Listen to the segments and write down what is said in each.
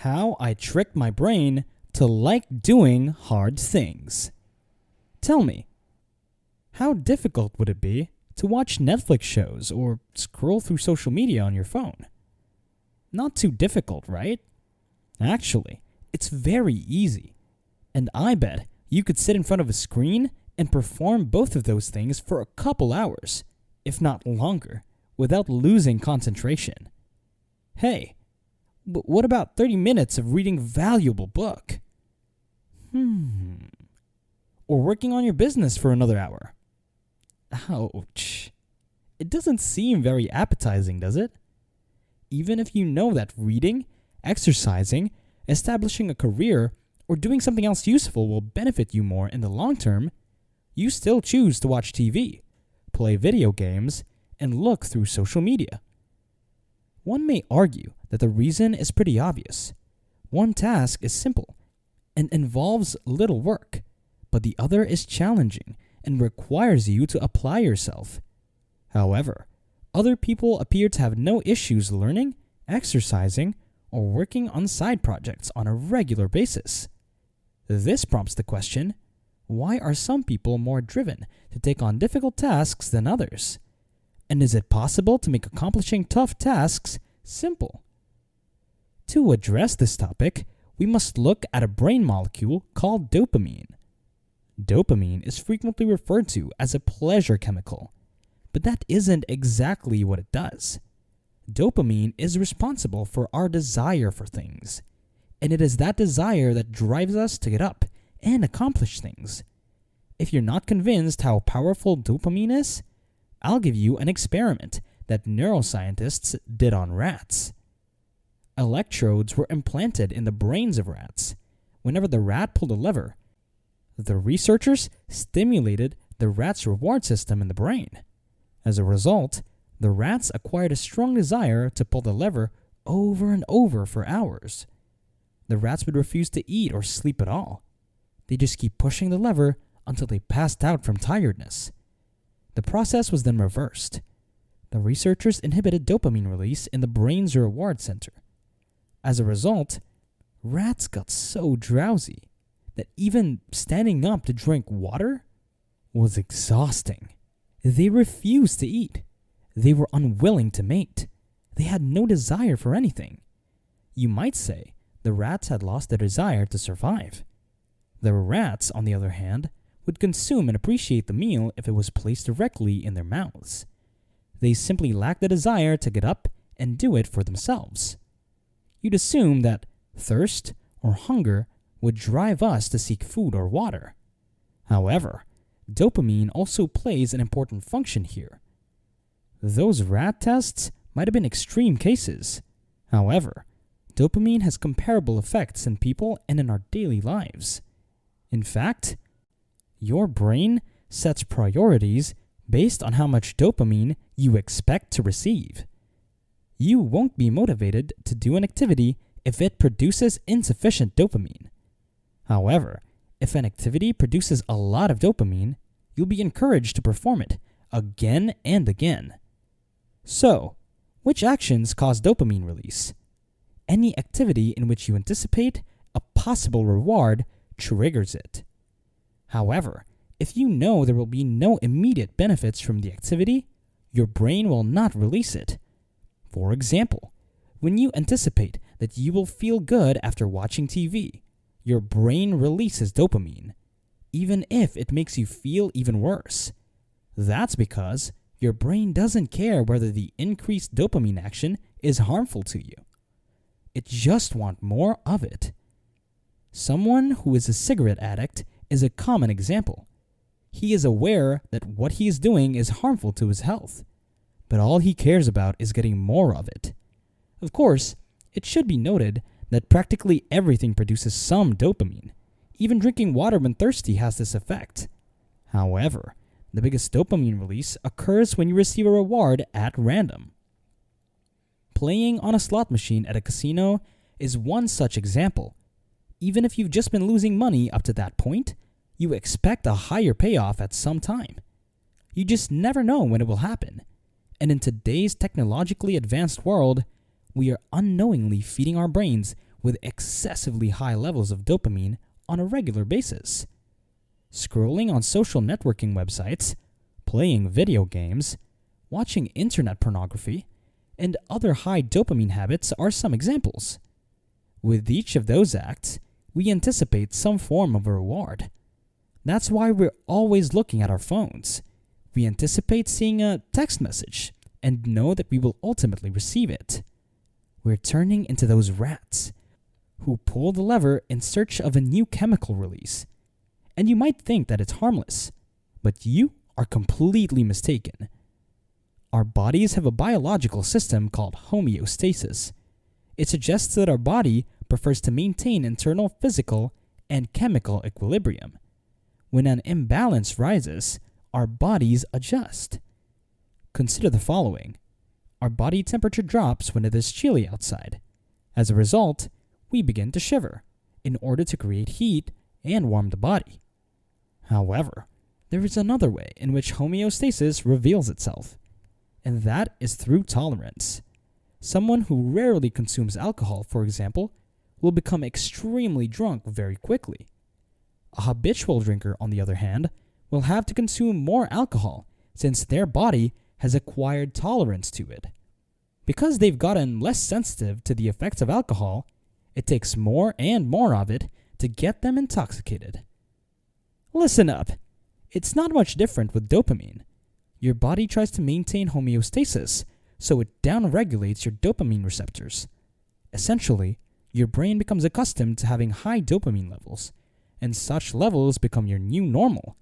How I tricked my brain to like doing hard things. Tell me, how difficult would it be to watch Netflix shows or scroll through social media on your phone? Not too difficult, right? Actually, it's very easy. And I bet you could sit in front of a screen and perform both of those things for a couple hours, if not longer, without losing concentration. Hey, but what about 30 minutes of reading a valuable book? Or working on your business for another hour? Ouch. It doesn't seem very appetizing, does it? Even if you know that reading, exercising, establishing a career, or doing something else useful will benefit you more in the long term, you still choose to watch TV, play video games, and look through social media. One may argue that the reason is pretty obvious. One task is simple and involves little work, but the other is challenging and requires you to apply yourself. However, other people appear to have no issues learning, exercising, or working on side projects on a regular basis. This prompts the question, why are some people more driven to take on difficult tasks than others? And is it possible to make accomplishing tough tasks simple? To address this topic, we must look at a brain molecule called dopamine. Dopamine is frequently referred to as a pleasure chemical, but that isn't exactly what it does. Dopamine is responsible for our desire for things, and it is that desire that drives us to get up and accomplish things. If you're not convinced how powerful dopamine is, I'll give you an experiment that neuroscientists did on rats. Electrodes were implanted in the brains of rats. Whenever the rat pulled a lever, the researchers stimulated the rat's reward system in the brain. As a result, the rats acquired a strong desire to pull the lever over and over for hours. The rats would refuse to eat or sleep at all. They just keep pushing the lever until they passed out from tiredness. The process was then reversed. The researchers inhibited dopamine release in the brain's reward center. As a result, rats got so drowsy that even standing up to drink water was exhausting. They refused to eat. They were unwilling to mate. They had no desire for anything. You might say the rats had lost their desire to survive. The rats, on the other hand, would consume and appreciate the meal if it was placed directly in their mouths. They simply lacked the desire to get up and do it for themselves. You'd assume that thirst or hunger would drive us to seek food or water. However, dopamine also plays an important function here. Those rat tests might have been extreme cases. However, dopamine has comparable effects in people and in our daily lives. In fact, your brain sets priorities based on how much dopamine you expect to receive. You won't be motivated to do an activity if it produces insufficient dopamine. However, if an activity produces a lot of dopamine, you'll be encouraged to perform it again and again. So, which actions cause dopamine release? Any activity in which you anticipate a possible reward triggers it. However, if you know there will be no immediate benefits from the activity, your brain will not release it. For example, when you anticipate that you will feel good after watching TV, your brain releases dopamine, even if it makes you feel even worse. That's because your brain doesn't care whether the increased dopamine action is harmful to you. It just wants more of it. Someone who is a cigarette addict is a common example. He is aware that what he is doing is harmful to his health, but all he cares about is getting more of it. Of course, it should be noted that practically everything produces some dopamine. Even drinking water when thirsty has this effect. However, the biggest dopamine release occurs when you receive a reward at random. Playing on a slot machine at a casino is one such example. Even if you've just been losing money up to that point, you expect a higher payoff at some time. You just never know when it will happen. And in today's technologically advanced world, we are unknowingly feeding our brains with excessively high levels of dopamine on a regular basis. Scrolling on social networking websites, playing video games, watching internet pornography, and other high dopamine habits are some examples. With each of those acts, we anticipate some form of a reward. That's why we're always looking at our phones. We anticipate seeing a text message and know that we will ultimately receive it. We're turning into those rats who pull the lever in search of a new chemical release. And you might think that it's harmless, but you are completely mistaken. Our bodies have a biological system called homeostasis. It suggests that our body prefers to maintain internal physical and chemical equilibrium. When an imbalance rises, our bodies adjust. Consider the following. Our body temperature drops when it is chilly outside. As a result, we begin to shiver in order to create heat and warm the body. However, there is another way in which homeostasis reveals itself, and that is through tolerance. Someone who rarely consumes alcohol, for example, will become extremely drunk very quickly. A habitual drinker, on the other hand, will have to consume more alcohol since their body has acquired tolerance to it. Because they've gotten less sensitive to the effects of alcohol, it takes more and more of it to get them intoxicated. Listen up. It's not much different with dopamine. Your body tries to maintain homeostasis, so it downregulates your dopamine receptors. Essentially, your brain becomes accustomed to having high dopamine levels, and such levels become your new normal.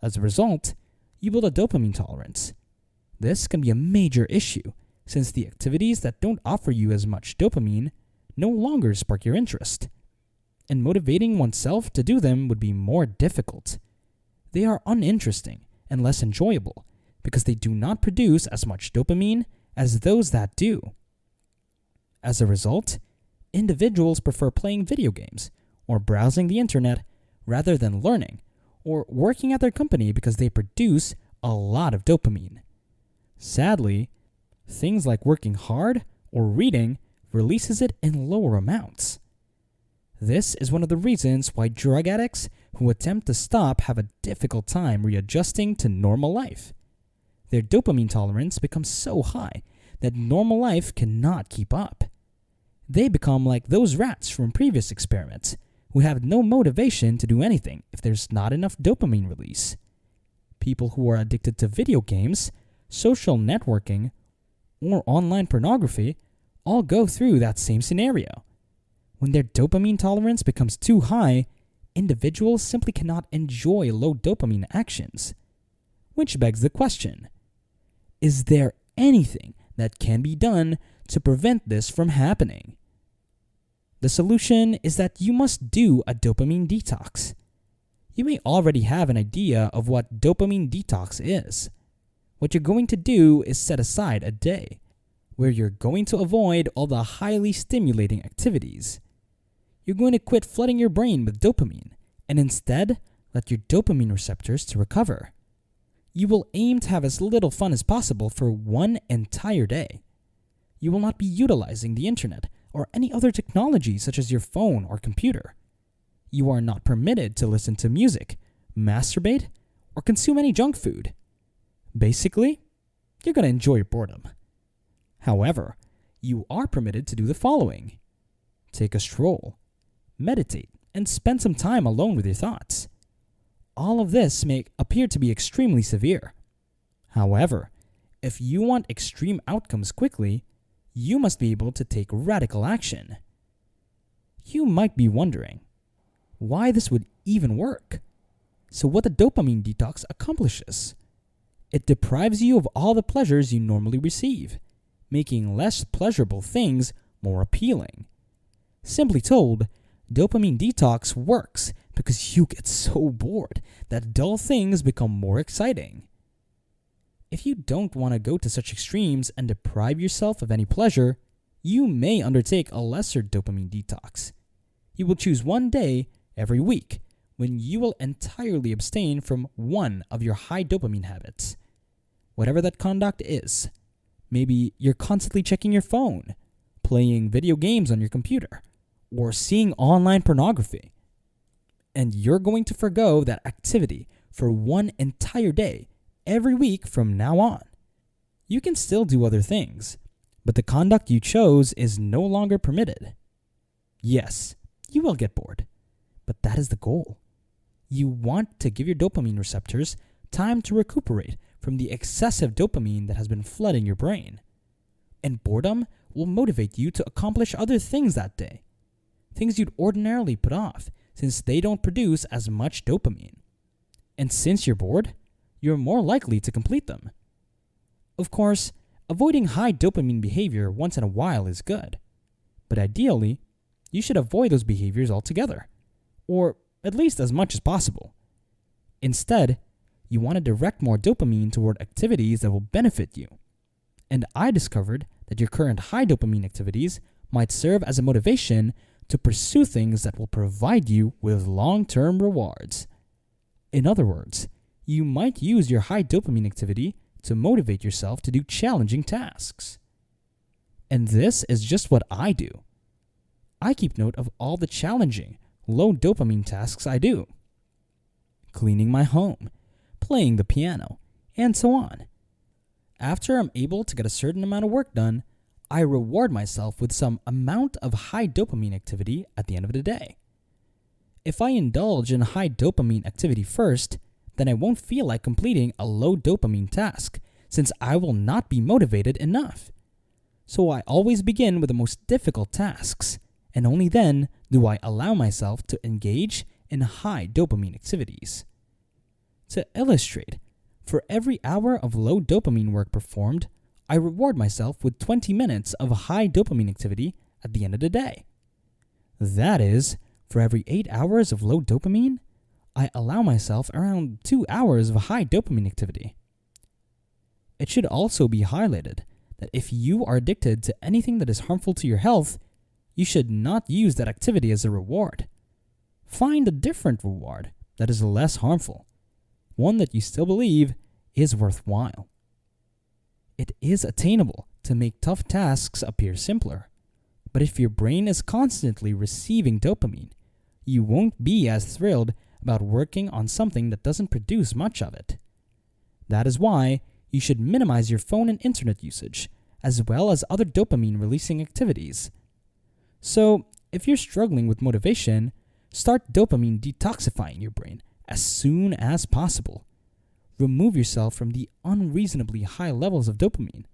As a result, you build a dopamine tolerance. This can be a major issue, since the activities that don't offer you as much dopamine no longer spark your interest. And motivating oneself to do them would be more difficult. They are uninteresting and less enjoyable because they do not produce as much dopamine as those that do. As a result, individuals prefer playing video games or browsing the internet rather than learning or working at their company because they produce a lot of dopamine. Sadly, things like working hard or reading releases it in lower amounts. This is one of the reasons why drug addicts who attempt to stop have a difficult time readjusting to normal life. Their dopamine tolerance becomes so high that normal life cannot keep up. They become like those rats from previous experiments who have no motivation to do anything if there's not enough dopamine release. People who are addicted to video games, social networking, or online pornography all go through that same scenario. When their dopamine tolerance becomes too high, individuals simply cannot enjoy low dopamine actions. Which begs the question, is there anything that can be done to prevent this from happening? The solution is that you must do a dopamine detox. You may already have an idea of what dopamine detox is. What you're going to do is set aside a day where you're going to avoid all the highly stimulating activities. You're going to quit flooding your brain with dopamine and instead let your dopamine receptors to recover. You will aim to have as little fun as possible for one entire day. You will not be utilizing the internet or any other technology such as your phone or computer. You are not permitted to listen to music, masturbate, or consume any junk food. Basically, you're going to enjoy your boredom. However, you are permitted to do the following. Take a stroll, meditate, and spend some time alone with your thoughts. All of this may appear to be extremely severe. However, if you want extreme outcomes quickly, you must be able to take radical action. You might be wondering why this would even work. So what the dopamine detox accomplishes? It deprives you of all the pleasures you normally receive, making less pleasurable things more appealing. Simply told, dopamine detox works because you get so bored that dull things become more exciting. If you don't want to go to such extremes and deprive yourself of any pleasure, you may undertake a lesser dopamine detox. You will choose one day every week when you will entirely abstain from one of your high dopamine habits. Whatever that conduct is. Maybe you're constantly checking your phone, playing video games on your computer, or seeing online pornography. And you're going to forgo that activity for one entire day every week from now on. You can still do other things, but the conduct you chose is no longer permitted. Yes, you will get bored, but that is the goal. You want to give your dopamine receptors time to recuperate from the excessive dopamine that has been flooding your brain. And boredom will motivate you to accomplish other things that day, things you'd ordinarily put off since they don't produce as much dopamine. And since you're bored, you're more likely to complete them. Of course, avoiding high dopamine behavior once in a while is good, but ideally, you should avoid those behaviors altogether, or at least as much as possible. Instead, you want to direct more dopamine toward activities that will benefit you. And I discovered that your current high dopamine activities might serve as a motivation to pursue things that will provide you with long-term rewards. In other words, you might use your high dopamine activity to motivate yourself to do challenging tasks. And this is just what I do. I keep note of all the challenging, low dopamine tasks I do. Cleaning my home, playing the piano, and so on. After I'm able to get a certain amount of work done, I reward myself with some amount of high dopamine activity at the end of the day. If I indulge in high dopamine activity first, then I won't feel like completing a low dopamine task, since I will not be motivated enough. So I always begin with the most difficult tasks, and only then do I allow myself to engage in high dopamine activities. To illustrate, for every hour of low dopamine work performed, I reward myself with 20 minutes of high dopamine activity at the end of the day. That is, for every 8 hours of low dopamine, I allow myself around 2 hours of high dopamine activity. It should also be highlighted that if you are addicted to anything that is harmful to your health, you should not use that activity as a reward. Find a different reward that is less harmful, one that you still believe is worthwhile. It is attainable to make tough tasks appear simpler, but if your brain is constantly receiving dopamine, you won't be as thrilled about working on something that doesn't produce much of it. That is why you should minimize your phone and internet usage, as well as other dopamine-releasing activities. So, if you're struggling with motivation, start dopamine detoxifying your brain as soon as possible. Remove yourself from the unreasonably high levels of dopamine,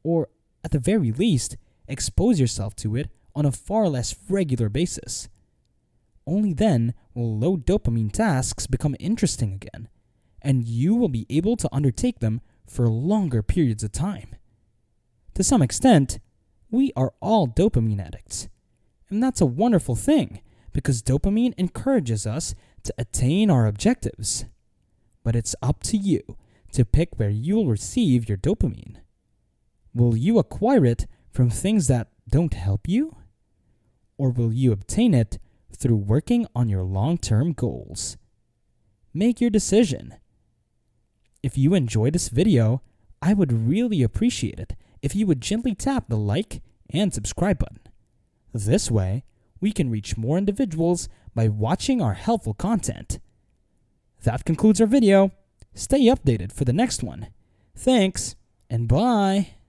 or at the very least, expose yourself to it on a far less regular basis. Only then will low dopamine tasks become interesting again, and you will be able to undertake them for longer periods of time. To some extent, we are all dopamine addicts, and that's a wonderful thing because dopamine encourages us to attain our objectives. But it's up to you to pick where you'll receive your dopamine. Will you acquire it from things that don't help you? Or will you obtain it through working on your long-term goals? Make your decision. If you enjoyed this video, I would really appreciate it if you would gently tap the like and subscribe button. This way, we can reach more individuals by watching our helpful content. That concludes our video. Stay updated for the next one. Thanks, and bye.